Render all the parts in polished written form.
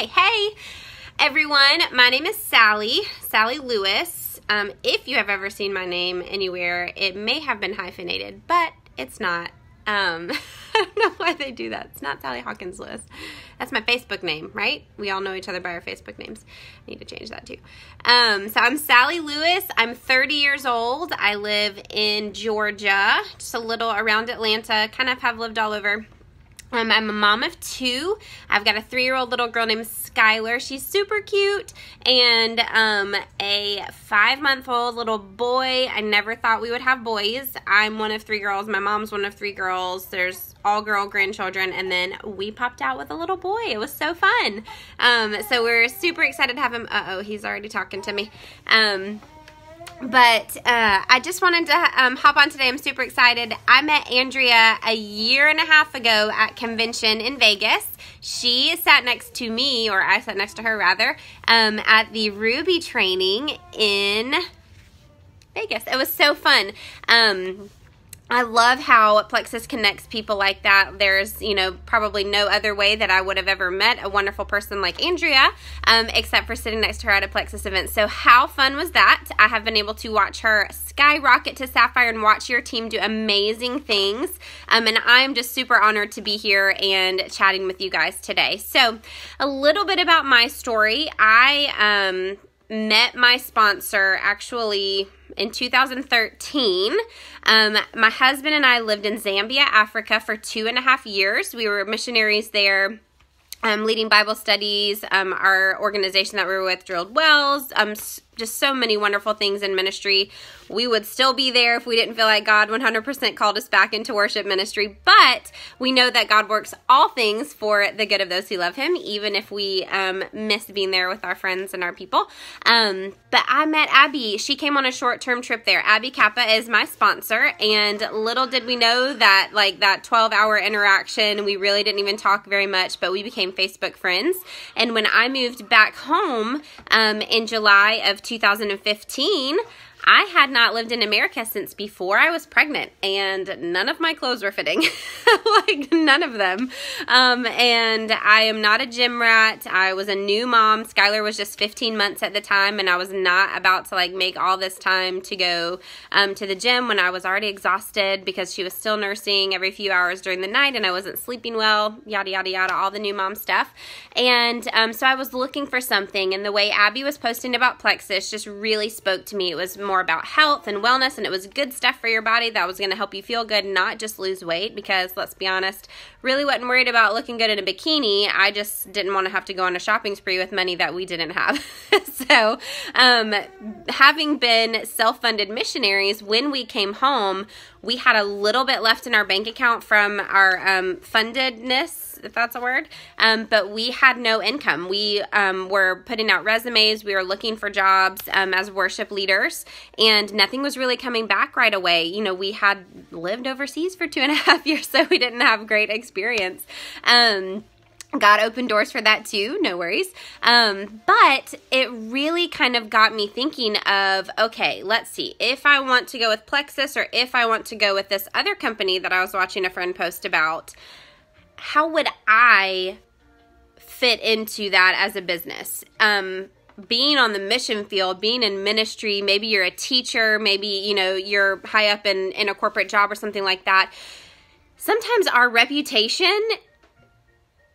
Okay, hey everyone, my name is Sally Lewis. If you have ever seen my name anywhere, it may have been hyphenated, but it's not. I don't know why they do that. It's not Sally Hawkins Lewis. That's my Facebook name, right? We all know each other by our Facebook names. I need to change that too. So I'm Sally Lewis. I'm 30 years old. I live in Georgia, just a little around Atlanta, kind of have lived all over. I'm a mom of two. I've got a 3-year-old little girl named Skylar. She's super cute. And a 5-month-old little boy. I never thought we would have boys. I'm one of 3 girls. My mom's one of 3 girls. There's all-girl grandchildren. And then we popped out with a little boy. It was so fun. So we're super excited to have him. Uh-oh, he's already talking to me. But I just wanted to hop on today. I'm super excited. I met Andrea a year and a half ago at convention in Vegas. She sat next to me, or I sat next to her rather, at the Ruby training in Vegas. It was so fun. I love how Plexus connects people like that. There's, probably no other way that I would have ever met a wonderful person like Andrea, except for sitting next to her at a Plexus event. So how fun was that? I have been able to watch her skyrocket to Sapphire and watch your team do amazing things. And I'm just super honored to be here and chatting with you guys today. So a little bit about my story. I met my sponsor actually in 2013. My husband and I lived in Zambia, Africa for 2.5 years. We were missionaries there, leading Bible studies. Our organization that we were with drilled wells, just so many wonderful things in ministry. We would still be there if we didn't feel like God 100% called us back into worship ministry, but we know that God works all things for the good of those who love him, even if we miss being there with our friends and our people. But I met Abby. She came on a short-term trip there. Abby Kappa is my sponsor, and little did we know that that 12-hour interaction, we really didn't even talk very much, but we became Facebook friends. And when I moved back home in July of 2015, I had not lived in America since before I was pregnant, and none of my clothes were fitting, none of them. And I am not a gym rat. I was a new mom. Skylar was just 15 months at the time, and I was not about to make all this time to go to the gym when I was already exhausted because she was still nursing every few hours during the night, and I wasn't sleeping well, yada, yada, yada, all the new mom stuff. And so I was looking for something, and the way Abby was posting about Plexus just really spoke to me. It was more about health and wellness, and it was good stuff for your body that was going to help you feel good, not just lose weight, because let's be honest, really wasn't worried about looking good in a bikini. I just didn't want to have to go on a shopping spree with money that we didn't have. So having been self-funded missionaries, when we came home, we had a little bit left in our bank account from our fundedness, if that's a word, but we had no income. We were putting out resumes. We were looking for jobs as worship leaders, and nothing was really coming back right away. We had lived overseas for 2.5 years, so we didn't have great experience. God opened doors for that too, no worries. But it really kind of got me thinking of, okay, let's see, if I want to go with Plexus or if I want to go with this other company that I was watching a friend post about, how would I fit into that as a business? Being on the mission field, being in ministry, maybe you're a teacher, maybe, you're high up in a corporate job or something like that. Sometimes our reputation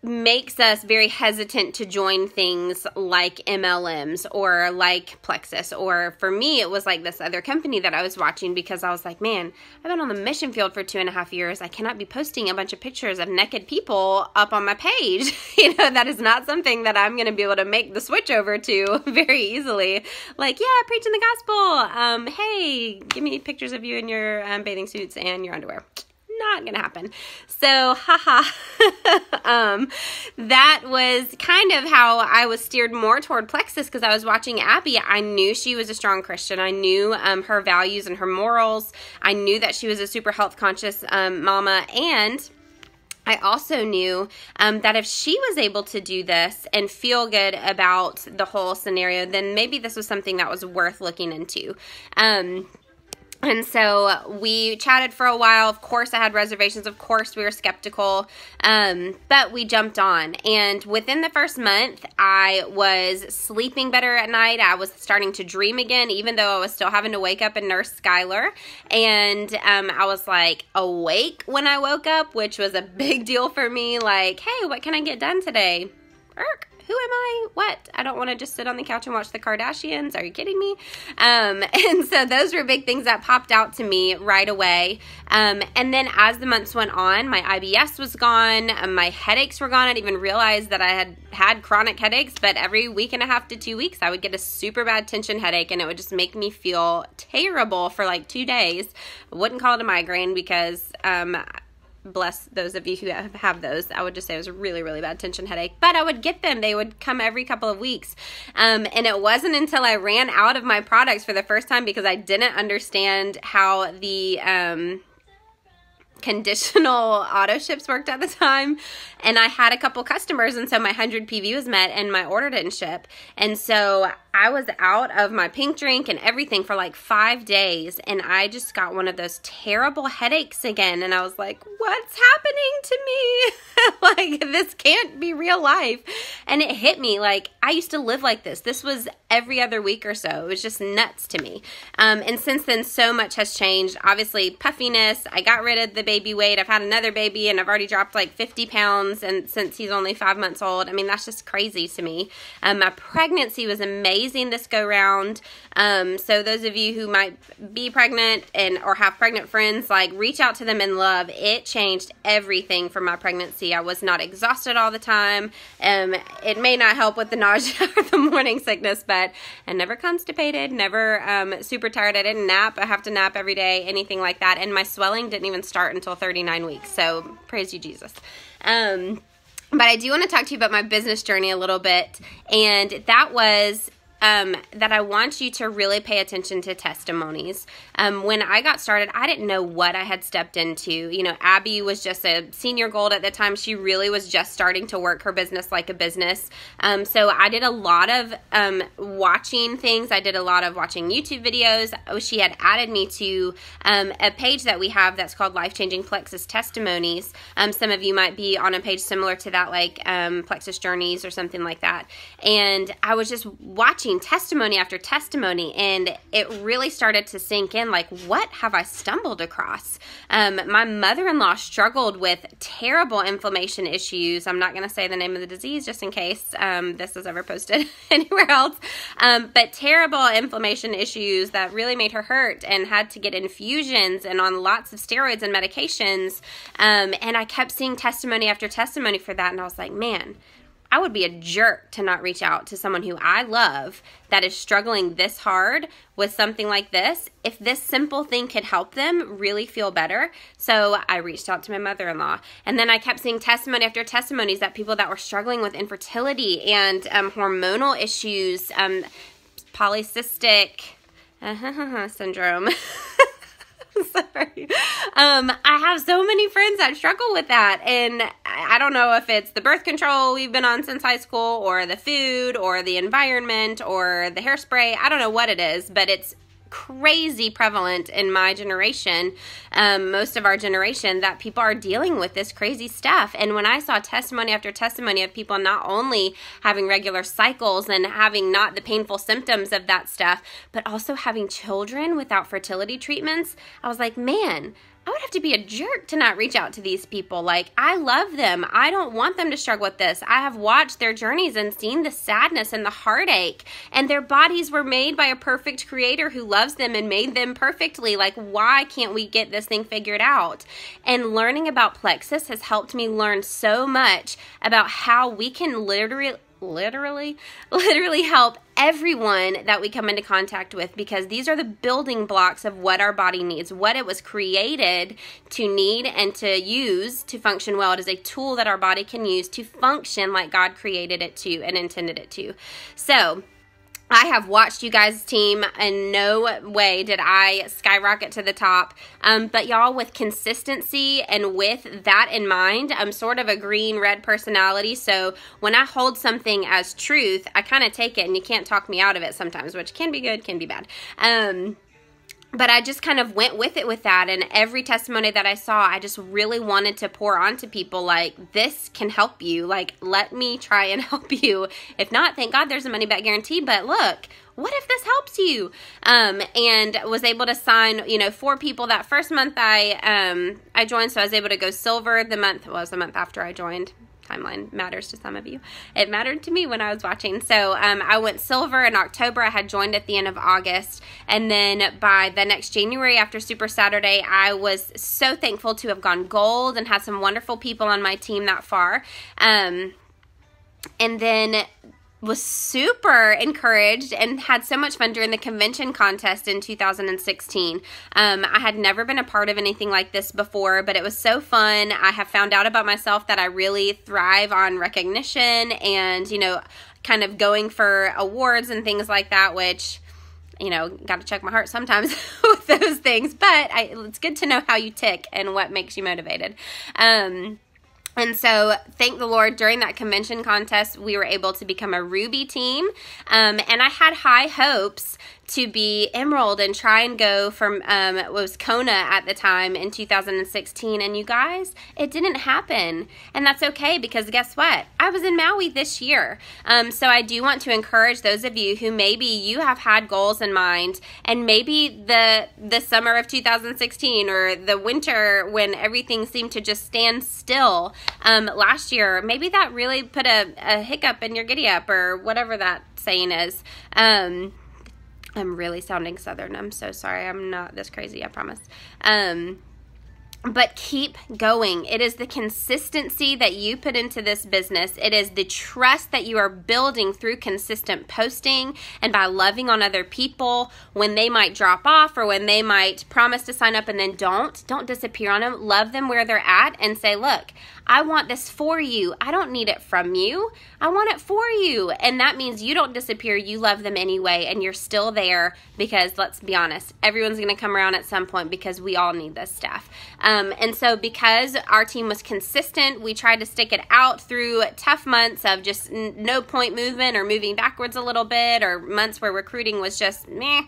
makes us very hesitant to join things like MLMs or like Plexus, or for me it was like this other company that I was watching, because I was like, man, I've been on the mission field for 2.5 years. I cannot be posting a bunch of pictures of naked people up on my page. That is not something that I'm going to be able to make the switch over to very easily. Like, yeah, preaching the gospel. Hey, give me pictures of you in your bathing suits and your underwear. Not gonna happen. So, that was kind of how I was steered more toward Plexus, because I was watching Abby. I knew she was a strong Christian. I knew her values and her morals. I knew that she was a super health conscious mama, and I also knew that if she was able to do this and feel good about the whole scenario, then maybe this was something that was worth looking into. And so we chatted for a while. Of course, I had reservations. Of course, we were skeptical, but we jumped on. And within the first month, I was sleeping better at night. I was starting to dream again, even though I was still having to wake up and nurse Skylar. And I was like awake when I woke up, which was a big deal for me. Like, hey, what can I get done today? Who am I? What? I don't want to just sit on the couch and watch the Kardashians. Are you kidding me? And so those were big things that popped out to me right away. And then as the months went on, my IBS was gone. My headaches were gone. I didn't even realize that I had chronic headaches, but every week and a half to 2 weeks, I would get a super bad tension headache, and it would just make me feel terrible for like 2 days. I wouldn't call it a migraine because, bless those of you who have those. I would just say it was a really, really bad tension headache. But I would get them. They would come every couple of weeks. And it wasn't until I ran out of my products for the first time, because I didn't understand how the conditional auto ships worked at the time, and I had a couple customers, and so my 100 PV was met and my order didn't ship. And so I was out of my pink drink and everything for like 5 days, and I just got one of those terrible headaches again, and I was like, what's happening to me? Like, this can't be real life. And it hit me, like, I used to live like this. This was every other week or so. It was just nuts to me. And since then, so much has changed. Obviously, puffiness. I got rid of the baby weight. I've had another baby, and I've already dropped like 50 pounds, and since he's only 5 months old. I mean, that's just crazy to me. My pregnancy was amazing this go round. So those of you who might be pregnant or have pregnant friends, like, reach out to them in love. It changed everything for my pregnancy. I was not exhausted all the time. It may not help with the nausea or the morning sickness, but I never constipated, never super tired. I didn't nap. I have to nap every day, anything like that. And my swelling didn't even start until 39 weeks. So praise you, Jesus. But I do want to talk to you about my business journey a little bit. And that was that I want you to really pay attention to testimonies. When I got started, I didn't know what I had stepped into. You know, Abby was just a senior gold at the time. She really was just starting to work her business like a business. So I did a lot of watching things. I did a lot of watching YouTube videos. She had added me to a page that we have that's called Life-Changing Plexus Testimonies. Some of you might be on a page similar to that, like Plexus Journeys or something like that. And I was just watching testimony after testimony, and it really started to sink in, like, what have I stumbled across? My mother-in-law struggled with terrible inflammation issues. I'm not going to say the name of the disease just in case this is ever posted anywhere else, but terrible inflammation issues that really made her hurt, and had to get infusions and on lots of steroids and medications, and I kept seeing testimony after testimony for that, and I was like, man, I would be a jerk to not reach out to someone who I love that is struggling this hard with something like this, if this simple thing could help them really feel better. So I reached out to my mother-in-law, and then I kept seeing testimony after testimonies that people that were struggling with infertility and hormonal issues, polycystic syndrome. Sorry. I have so many friends that struggle with that, and I don't know if it's the birth control we've been on since high school, or the food, or the environment, or the hairspray. I don't know what it is, but it's crazy prevalent in my generation, most of our generation, that people are dealing with this crazy stuff. And when I saw testimony after testimony of people not only having regular cycles and having not the painful symptoms of that stuff, but also having children without fertility treatments, I was like, man, I would have to be a jerk to not reach out to these people. Like, I love them. I don't want them to struggle with this. I have watched their journeys and seen the sadness and the heartache, and their bodies were made by a perfect creator who loves them and made them perfectly. Like, why can't we get this thing figured out? And learning about Plexus has helped me learn so much about how we can literally help everyone that we come into contact with, because these are the building blocks of what our body needs, what it was created to need and to use to function well. It is a tool that our body can use to function like God created it to and intended it to. So I have watched you guys' team, and no way did I skyrocket to the top. But y'all, with consistency and with that in mind, I'm sort of a green-red personality. So when I hold something as truth, I kind of take it, and you can't talk me out of it sometimes, which can be good, can be bad. but I just kind of went with it with that, and every testimony that I saw, I just really wanted to pour onto people like, this can help you. Like, let me try and help you. If not, thank God there's a money back guarantee, but look, what if this helps you? And was able to sign, 4 people that first month I joined, so I was able to go silver the month after I joined. Timeline matters to some of you. It mattered to me when I was watching. So I went silver in October. I had joined at the end of August. And then by the next January after Super Saturday, I was so thankful to have gone gold and had some wonderful people on my team that far. And then was super encouraged and had so much fun during the convention contest in 2016. I had never been a part of anything like this before, but it was so fun. I have found out about myself that I really thrive on recognition and, kind of going for awards and things like that, which, got to check my heart sometimes with those things, but it's good to know how you tick and what makes you motivated. And so, thank the Lord, during that convention contest, we were able to become a Ruby team. And I had high hopes to be Emerald and try and go from, it was Kona at the time in 2016. And you guys, it didn't happen. And that's okay, because guess what? I was in Maui this year. So I do want to encourage those of you who maybe you have had goals in mind, and maybe the summer of 2016 or the winter when everything seemed to just stand still last year, maybe that really put a hiccup in your giddy up, or whatever that saying is. I'm really sounding Southern. I'm so sorry. I'm not this crazy, I promise. But keep going. It is the consistency that you put into this business. It is the trust that you are building through consistent posting and by loving on other people when they might drop off or when they might promise to sign up and then don't. Don't disappear on them. Love them where they're at and say, look, I want this for you. I don't need it from you. I want it for you. And that means you don't disappear. You love them anyway, and you're still there, because let's be honest, everyone's going to come around at some point, because we all need this stuff. And so because our team was consistent, we tried to stick it out through tough months of just no point movement or moving backwards a little bit, or months where recruiting was just meh.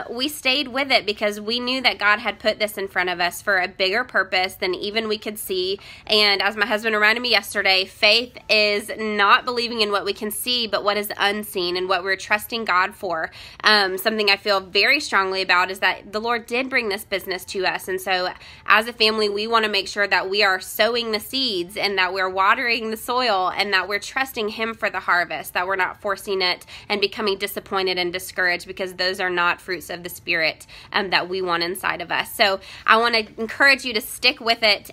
We stayed with it because we knew that God had put this in front of us for a bigger purpose than even we could see. And as my husband reminded me yesterday, faith is not believing in what we can see, but what is unseen and what we're trusting God for. Something I feel very strongly about is that the Lord did bring this business to us. And so as a family, we want to make sure that we are sowing the seeds and that we're watering the soil and that we're trusting Him for the harvest, that we're not forcing it and becoming disappointed and discouraged, because those are not fruits of the Spirit that we want inside of us. So I want to encourage you to stick with it,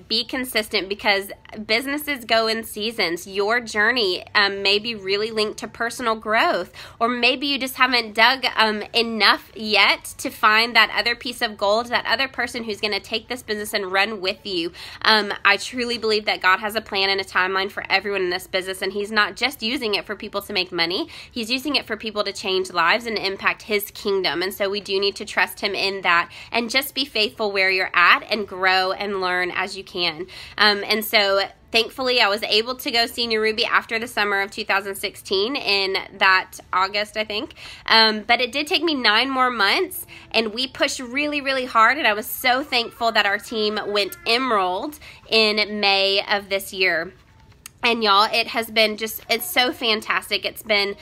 be consistent, because businesses go in seasons. Your journey may be really linked to personal growth, or maybe you just haven't dug enough yet to find that other piece of gold, that other person who's going to take this business and run with you. I truly believe that God has a plan and a timeline for everyone in this business, and He's not just using it for people to make money. He's using it for people to change lives and impact His kingdom. And so we do need to trust Him in that, and just be faithful where you're at and grow and learn as you can. And so thankfully, I was able to go Senior Ruby after the summer of 2016 in that August, I think. But it did take me 9 more months, and we pushed really, really hard, and I was so thankful that our team went Emerald in May of this year. And y'all, it has been just, it's so fantastic. It's been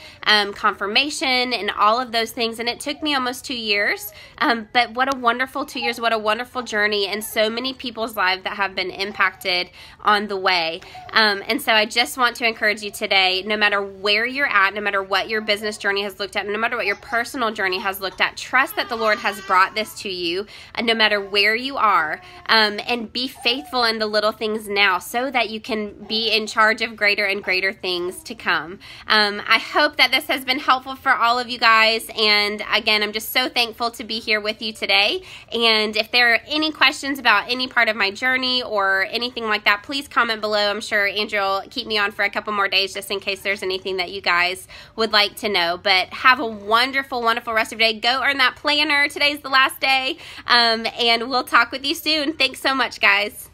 confirmation and all of those things. And it took me almost 2 years. But what a wonderful 2 years. What a wonderful journey. And so many people's lives that have been impacted on the way. And so I just want to encourage you today, no matter where you're at, no matter what your business journey has looked at, no matter what your personal journey has looked at, trust that the Lord has brought this to you, no matter where you are. And be faithful in the little things now, so that you can be in charge of greater and greater things to come. I hope that this has been helpful for all of you guys, and again, I'm just so thankful to be here with you today. And if there are any questions about any part of my journey or anything like that, please comment below. I'm sure Andrew will keep me on for a couple more days just in case there's anything that you guys would like to know. But have a wonderful, wonderful rest of your day. Go earn that planner. Today's the last day, and we'll talk with you soon. Thanks so much, guys.